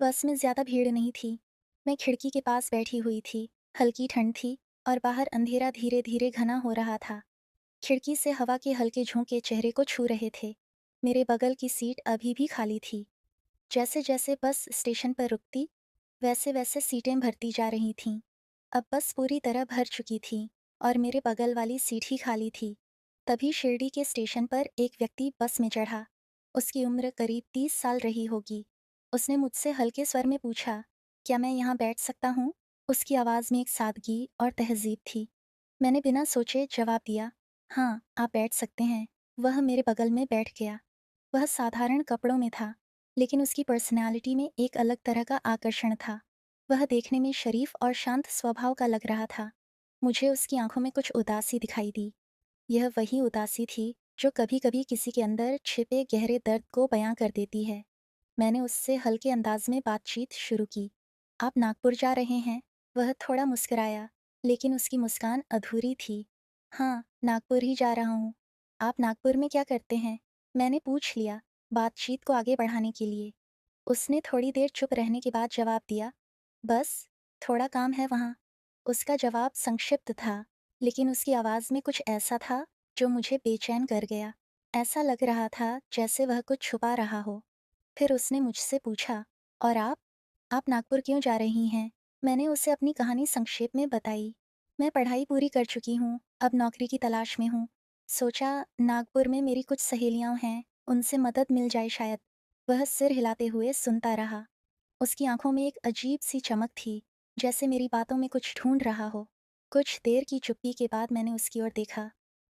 बस में ज़्यादा भीड़ नहीं थी। मैं खिड़की के पास बैठी हुई थी। हल्की ठंड थी और बाहर अंधेरा धीरे धीरे घना हो रहा था। खिड़की से हवा के हल्के झोंके चेहरे को छू रहे थे। मेरे बगल की सीट अभी भी खाली थी। जैसे जैसे बस स्टेशन पर रुकती, वैसे वैसे सीटें भरती जा रही थीं। अब बस पूरी तरह भर चुकी थी और मेरे बगल वाली सीट ही खाली थी। तभी शिरडी के स्टेशन पर एक व्यक्ति बस में चढ़ा। उसकी उम्र करीब 30 साल रही होगी। उसने मुझसे हल्के स्वर में पूछा, क्या मैं यहाँ बैठ सकता हूँ? उसकी आवाज़ में एक सादगी और तहजीब थी। मैंने बिना सोचे जवाब दिया, हाँ, आप बैठ सकते हैं। वह मेरे बगल में बैठ गया। वह साधारण कपड़ों में था, लेकिन उसकी पर्सनैलिटी में एक अलग तरह का आकर्षण था। वह देखने में शरीफ और शांत स्वभाव का लग रहा था। मुझे उसकी आंखों में कुछ उदासी दिखाई दी। यह वही उदासी थी जो कभी कभी किसी के अंदर छिपे गहरे दर्द को बयां कर देती है। मैंने उससे हल्के अंदाज में बातचीत शुरू की। आप नागपुर जा रहे हैं? वह थोड़ा मुस्कुराया, लेकिन उसकी मुस्कान अधूरी थी। हाँ, नागपुर ही जा रहा हूँ। आप नागपुर में क्या करते हैं? मैंने पूछ लिया, बातचीत को आगे बढ़ाने के लिए। उसने थोड़ी देर चुप रहने के बाद जवाब दिया, बस थोड़ा काम है वहाँ। उसका जवाब संक्षिप्त था, लेकिन उसकी आवाज़ में कुछ ऐसा था जो मुझे बेचैन कर गया। ऐसा लग रहा था जैसे वह कुछ छुपा रहा हो। फिर उसने मुझसे पूछा, और आप नागपुर क्यों जा रही हैं? मैंने उसे अपनी कहानी संक्षेप में बताई। मैं पढ़ाई पूरी कर चुकी हूँ, अब नौकरी की तलाश में हूँ। सोचा नागपुर में मेरी कुछ सहेलियाँ हैं, उनसे मदद मिल जाए शायद। वह सिर हिलाते हुए सुनता रहा। उसकी आंखों में एक अजीब सी चमक थी, जैसे मेरी बातों में कुछ ढूंढ रहा हो। कुछ देर की चुप्पी के बाद मैंने उसकी ओर देखा।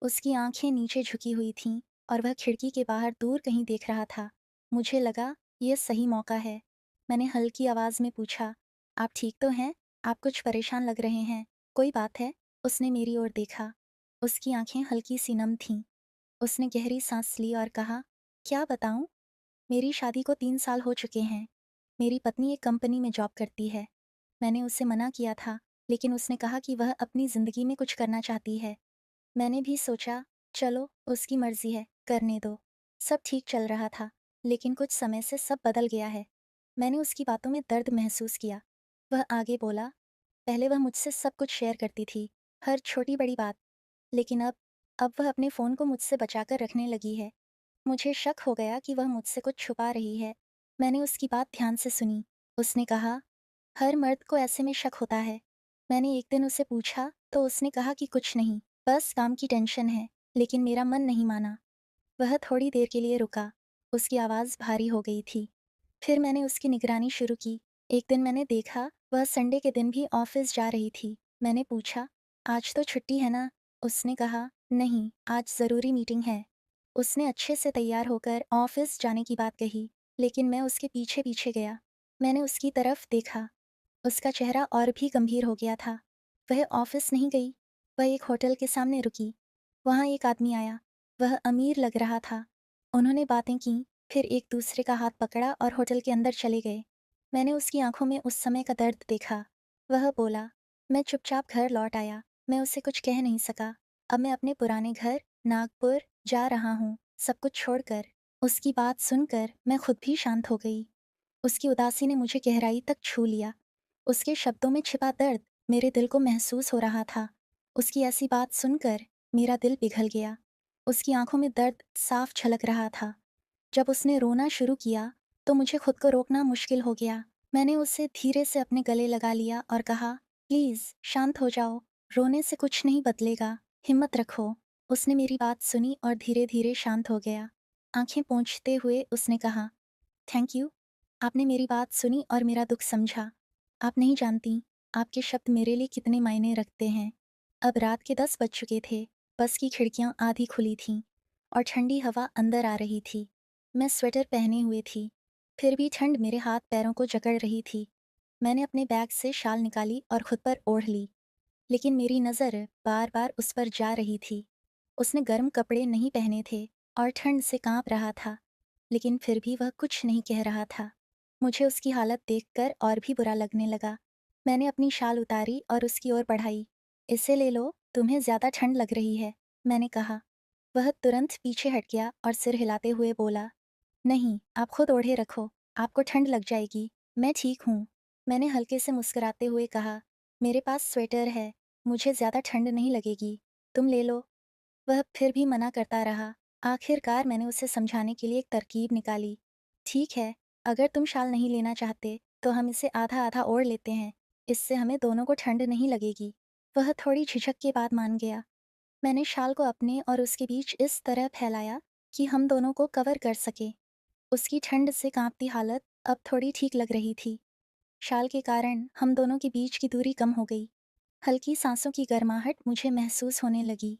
उसकी आंखें नीचे झुकी हुई थीं और वह खिड़की के बाहर दूर कहीं देख रहा था। मुझे लगा यह सही मौका है। मैंने हल्की आवाज में पूछा, आप ठीक तो हैं? आप कुछ परेशान लग रहे हैं। कोई बात है? उसने मेरी ओर देखा। उसकी आंखें हल्की सी नम थीं। उसने गहरी सांस ली और कहा, क्या बताऊं? मेरी शादी को 3 साल हो चुके हैं। मेरी पत्नी एक कंपनी में जॉब करती है। मैंने उसे मना किया था, लेकिन उसने कहा कि वह अपनी ज़िंदगी में कुछ करना चाहती है। मैंने भी सोचा, चलो उसकी मर्जी है, करने दो। सब ठीक चल रहा था, लेकिन कुछ समय से सब बदल गया है। मैंने उसकी बातों में दर्द महसूस किया। वह आगे बोला, पहले वह मुझसे सब कुछ शेयर करती थी, हर छोटी बड़ी बात। लेकिन अब वह अपने फ़ोन को मुझसे बचाकर रखने लगी है। मुझे शक हो गया कि वह मुझसे कुछ छुपा रही है। मैंने उसकी बात ध्यान से सुनी। उसने कहा, हर मर्द को ऐसे में शक होता है। मैंने एक दिन उसे पूछा तो उसने कहा कि कुछ नहीं, बस काम की टेंशन है। लेकिन मेरा मन नहीं माना। वह थोड़ी देर के लिए रुका। उसकी आवाज़ भारी हो गई थी। फिर मैंने उसकी निगरानी शुरू की। एक दिन मैंने देखा वह संडे के दिन भी ऑफिस जा रही थी। मैंने पूछा, आज तो छुट्टी है ना? उसने कहा, नहीं, आज ज़रूरी मीटिंग है। उसने अच्छे से तैयार होकर ऑफिस जाने की बात कही, लेकिन मैं उसके पीछे पीछे गया। मैंने उसकी तरफ देखा। उसका चेहरा और भी गंभीर हो गया था। वह ऑफिस नहीं गई। वह एक होटल के सामने रुकी। वहाँ एक आदमी आया। वह अमीर लग रहा था। उन्होंने बातें की, फिर एक दूसरे का हाथ पकड़ा और होटल के अंदर चले गए। मैंने उसकी आंखों में उस समय का दर्द देखा। वह बोला, मैं चुपचाप घर लौट आया। मैं उसे कुछ कह नहीं सका। अब मैं अपने पुराने घर नागपुर जा रहा हूँ, सब कुछ छोड़कर। उसकी बात सुनकर मैं खुद भी शांत हो गई। उसकी उदासी ने मुझे गहराई तक छू लिया। उसके शब्दों में छिपा दर्द मेरे दिल को महसूस हो रहा था। उसकी ऐसी बात सुनकर मेरा दिल पिघल गया। उसकी आंखों में दर्द साफ झलक रहा था। जब उसने रोना शुरू किया तो मुझे खुद को रोकना मुश्किल हो गया। मैंने उसे धीरे से अपने गले लगा लिया और कहा, प्लीज़ शांत हो जाओ, रोने से कुछ नहीं बदलेगा, हिम्मत रखो। उसने मेरी बात सुनी और धीरे धीरे शांत हो गया। आंखें पोंछते हुए उसने कहा, थैंक यू, आपने मेरी बात सुनी और मेरा दुख समझा। आप नहीं जानती, आपके शब्द मेरे लिए कितने मायने रखते हैं। अब रात के 10 बज चुके थे। बस की खिड़कियां आधी खुली थीं और ठंडी हवा अंदर आ रही थी। मैं स्वेटर पहने हुए थी, फिर भी ठंड मेरे हाथ पैरों को जकड़ रही थी। मैंने अपने बैग से शाल निकाली और खुद पर ओढ़ ली, लेकिन मेरी नज़र बार बार उस पर जा रही थी। उसने गर्म कपड़े नहीं पहने थे और ठंड से कांप रहा था, लेकिन फिर भी वह कुछ नहीं कह रहा था। मुझे उसकी हालत देखकर और भी बुरा लगने लगा। मैंने अपनी शाल उतारी और उसकी ओर बढ़ाई। इसे ले लो, तुम्हें ज़्यादा ठंड लग रही है, मैंने कहा। वह तुरंत पीछे हट गया और सिर हिलाते हुए बोला, नहीं, आप खुद ओढ़े रखो, आपको ठंड लग जाएगी। मैं ठीक हूँ। मैंने हल्के से मुस्कुराते हुए कहा, मेरे पास स्वेटर है, मुझे ज़्यादा ठंड नहीं लगेगी, तुम ले लो। वह फिर भी मना करता रहा। आखिरकार मैंने उसे समझाने के लिए एक तरकीब निकाली। ठीक है, अगर तुम शाल नहीं लेना चाहते, तो हम इसे आधा-आधा ओढ़ लेते हैं। इससे हमें दोनों को ठंड नहीं लगेगी। वह थोड़ी झिझक के बाद मान गया। मैंने शाल को अपने और उसके बीच इस तरह फैलाया कि हम दोनों को कवर कर सके। उसकी ठंड से कांपती हालत अब थोड़ी ठीक लग रही थी। शाल के कारण हम दोनों के बीच की दूरी कम हो गई। हल्की सांसों की गर्माहट मुझे महसूस होने लगी।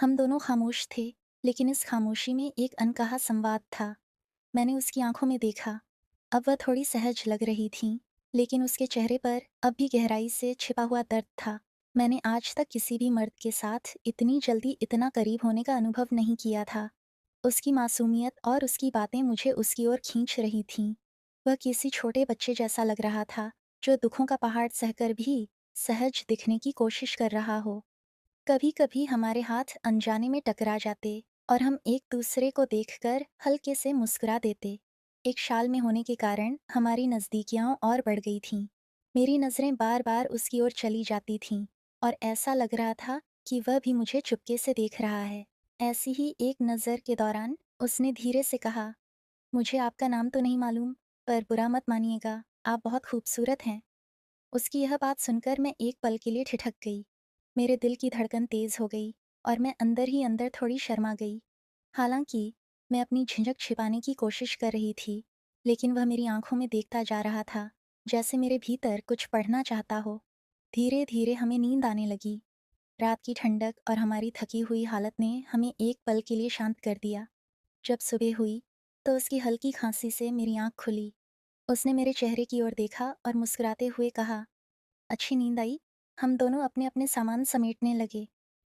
हम दोनों खामोश थे, लेकिन इस खामोशी में एक अनकहा संवाद था। मैंने उसकी आंखों में देखा। अब वह थोड़ी सहज लग रही थीं, लेकिन उसके चेहरे पर अब भी गहराई से छिपा हुआ दर्द था। मैंने आज तक किसी भी मर्द के साथ इतनी जल्दी इतना करीब होने का अनुभव नहीं किया था। उसकी मासूमियत और उसकी बातें मुझे उसकी ओर खींच रही थीं। वह किसी छोटे बच्चे जैसा लग रहा था, जो दुखों का पहाड़ सहकर भी सहज दिखने की कोशिश कर रहा हो। कभी-कभी हमारे हाथ अनजाने में टकरा जाते और हम एक दूसरे को देखकर हल्के से मुस्कुरा देते। एक शाल में होने के कारण हमारी नज़दीकियां और बढ़ गई थीं। मेरी नज़रें बार-बार उसकी ओर चली जाती थीं और ऐसा लग रहा था कि वह भी मुझे चुपके से देख रहा है। ऐसी ही एक नज़र के दौरान उसने धीरे से कहा, मुझे आपका नाम तो नहीं मालूम, पर बुरा मत मानिएगा, आप बहुत खूबसूरत हैं। उसकी यह बात सुनकर मैं एक पल के लिए ठिठक गई। मेरे दिल की धड़कन तेज हो गई और मैं अंदर ही अंदर थोड़ी शर्मा गई। हालांकि मैं अपनी झिझक छिपाने की कोशिश कर रही थी, लेकिन वह मेरी आंखों में देखता जा रहा था, जैसे मेरे भीतर कुछ पढ़ना चाहता हो। धीरे धीरे हमें नींद आने लगी। रात की ठंडक और हमारी थकी हुई हालत ने हमें एक पल के लिए शांत कर दिया। जब सुबह हुई, तो उसकी हल्की खांसी से मेरी आंख खुली। उसने मेरे चेहरे की ओर देखा और मुस्कुराते हुए कहा, अच्छी नींद आई। हम दोनों अपने अपने सामान समेटने लगे।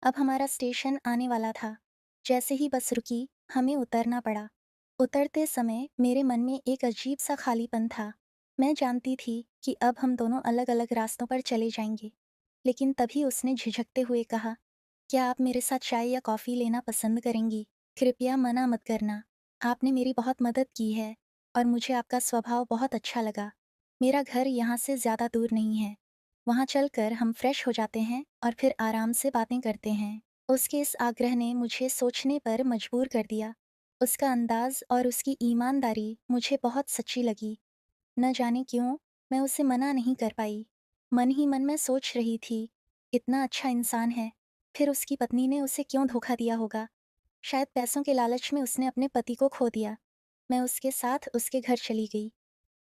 अब हमारा स्टेशन आने वाला था। जैसे ही बस रुकी, हमें उतरना पड़ा। उतरते समय मेरे मन में एक अजीब सा खालीपन था। मैं जानती थी कि अब हम दोनों अलग अलग रास्तों पर चले जाएंगे। लेकिन तभी उसने झिझकते हुए कहा, क्या आप मेरे साथ चाय या कॉफ़ी लेना पसंद करेंगी? कृपया मना मत करना। आपने मेरी बहुत मदद की है और मुझे आपका स्वभाव बहुत अच्छा लगा। मेरा घर यहाँ से ज़्यादा दूर नहीं है। वहाँ चलकर हम फ्रेश हो जाते हैं और फिर आराम से बातें करते हैं। उसके इस आग्रह ने मुझे सोचने पर मजबूर कर दिया। उसका अंदाज और उसकी ईमानदारी मुझे बहुत सच्ची लगी। न जाने क्यों मैं उसे मना नहीं कर पाई। मन ही मन में सोच रही थी, इतना अच्छा इंसान है, फिर उसकी पत्नी ने उसे क्यों धोखा दिया होगा? शायद पैसों के लालच में उसने अपने पति को खो दिया। मैं उसके साथ उसके घर चली गई।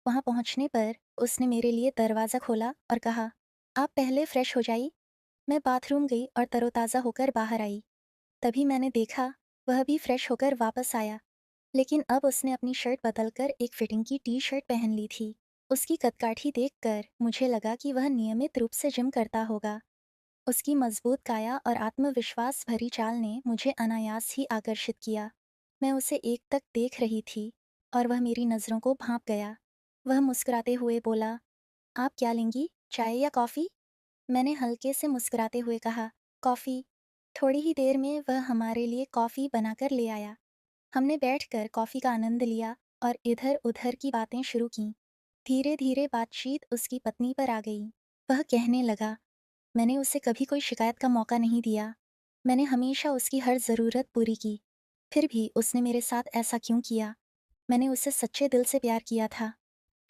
वहाँ पहुँचने पर उसने मेरे लिए दरवाज़ा खोला और कहा, आप पहले फ्रेश हो जाइए। मैं बाथरूम गई और तरोताज़ा होकर बाहर आई। तभी मैंने देखा, वह भी फ्रेश होकर वापस आया। लेकिन अब उसने अपनी शर्ट बदलकर एक फिटिंग की टी शर्ट पहन ली थी। उसकी कदकाठी देखकर मुझे लगा कि वह नियमित रूप से जिम करता होगा। उसकी मजबूत काया और आत्मविश्वास भरी चाल ने मुझे अनायास ही आकर्षित किया। मैं उसे एकटक देख रही थी और वह मेरी नज़रों को भांप गया। वह मुस्कुराते हुए बोला, आप क्या लेंगी, चाय या कॉफ़ी? मैंने हल्के से मुस्कुराते हुए कहा, कॉफ़ी। थोड़ी ही देर में वह हमारे लिए कॉफ़ी बनाकर ले आया। हमने बैठकर कॉफ़ी का आनंद लिया और इधर-उधर की बातें शुरू कीं। धीरे-धीरे बातचीत उसकी पत्नी पर आ गई। वह कहने लगा, मैंने उसे कभी कोई शिकायत का मौका नहीं दिया। मैंने हमेशा उसकी हर ज़रूरत पूरी की। फिर भी उसने मेरे साथ ऐसा क्यों किया? मैंने उसे सच्चे दिल से प्यार किया था।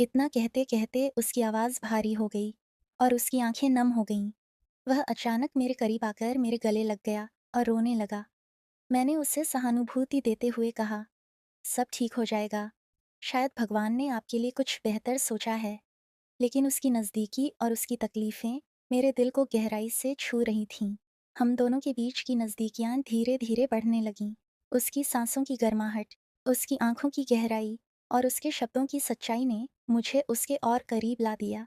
इतना कहते-कहते उसकी आवाज़ भारी हो गई और उसकी आंखें नम हो गईं। वह अचानक मेरे करीब आकर मेरे गले लग गया और रोने लगा। मैंने उसे सहानुभूति देते हुए कहा, सब ठीक हो जाएगा। शायद भगवान ने आपके लिए कुछ बेहतर सोचा है। लेकिन उसकी नज़दीकी और उसकी तकलीफ़ें मेरे दिल को गहराई से छू रही थीं। हम दोनों के बीच की नज़दीकियाँ धीरे-धीरे बढ़ने लगीं। उसकी सांसों की गर्माहट, उसकी आँखों की गहराई और उसके शब्दों की सच्चाई ने मुझे उसके और करीब ला दिया।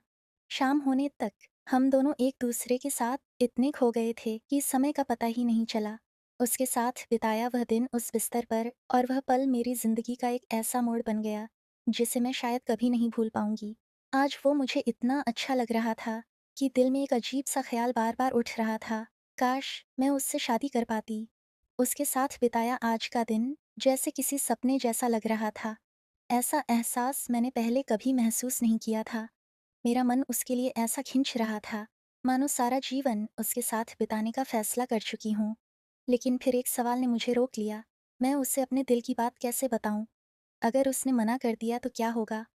शाम होने तक हम दोनों एक दूसरे के साथ इतने खो गए थे कि समय का पता ही नहीं चला। उसके साथ बिताया वह दिन उस बिस्तर पर और वह पल मेरी ज़िंदगी का एक ऐसा मोड़ बन गया, जिसे मैं शायद कभी नहीं भूल पाऊँगी। आज वो मुझे इतना अच्छा लग रहा था कि दिल में एक अजीब सा ख्याल बार बार उठ रहा था, काश मैं उससे शादी कर पाती। उसके साथ बिताया आज का दिन जैसे किसी सपने जैसा लग रहा था। ऐसा एहसास मैंने पहले कभी महसूस नहीं किया था। मेरा मन उसके लिए ऐसा खिंच रहा था, मानो सारा जीवन उसके साथ बिताने का फैसला कर चुकी हूँ। लेकिन फिर एक सवाल ने मुझे रोक लिया। मैं उसे अपने दिल की बात कैसे बताऊँ? अगर उसने मना कर दिया तो क्या होगा?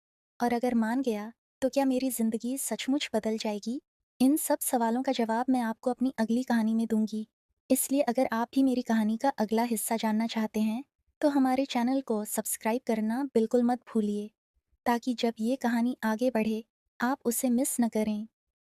और अगर मान गया, तो क्या मेरी ज़िंदगी सचमुच बदल जाएगी? इन सब सवालों का जवाब मैं आपको अपनी अगली कहानी में दूँगी। इसलिए अगर आप भी मेरी कहानी का अगला हिस्सा जानना चाहते हैं, तो हमारे चैनल को सब्सक्राइब करना बिल्कुल मत भूलिए, ताकि जब ये कहानी आगे बढ़े, आप उसे मिस न करें।